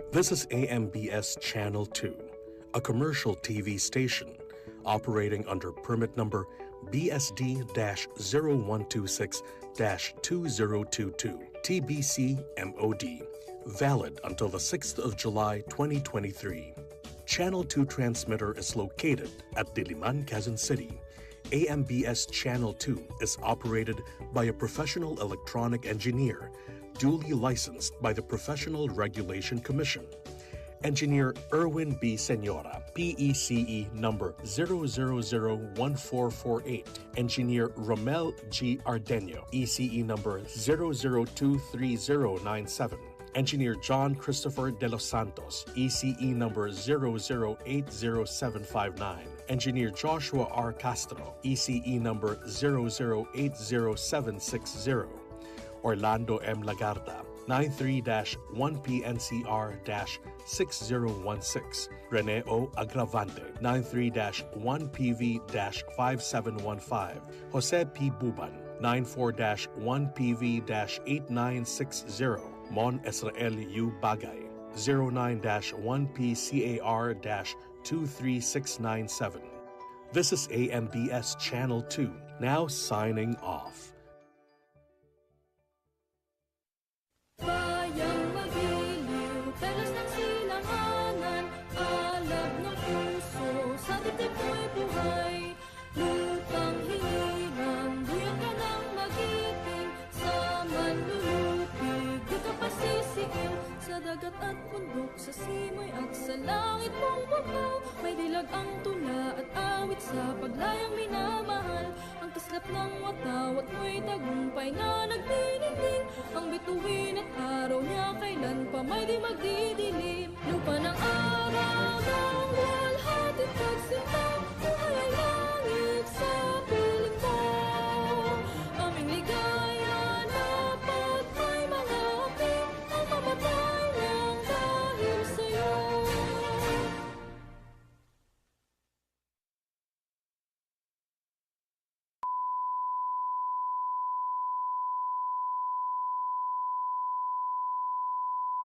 This is AMBS Channel 2, a commercial TV station operating under permit number BSD-0126-2022 TBC MOD, valid until the 6th of July 2023. Channel 2 transmitter is located at Diliman, Quezon City. AMBS Channel 2 is operated by a professional electronic engineer duly licensed by the Professional Regulation Commission. Engineer Erwin B. Senora, PECE number 0001448. Engineer Romel G. Ardenio, ECE number 0023097. Engineer John Christopher De Los Santos, ECE number 0080759. Engineer Joshua R. Castro, ECE number 0080760. Orlando M. Lagarda, 93-1PNCR-6016. Rene O. Agravante, 93-1PV-5715. Jose P. Buban, 94-1PV-8960. Mon Israel U. Bagay, 09-1PCAR-23697. This is AMBS Channel 2, now signing off. Bayang magiliw, talas ng silanganan, alab ng puso, sa dibdib ko'y buhay. Lupang hihiram, buyang ka ng magiting, sa manlulupig, di ka pasisiin. Sa dagat at bundok, sa simoy at sa langit mong babaw, may dilag ang tula at awit sa paglayang minamahal. Ang kislap ng watawat mo'y tagumpay na nagdinigdig, ang bituin at araw niya kailan pa may di magdidilim. Lupa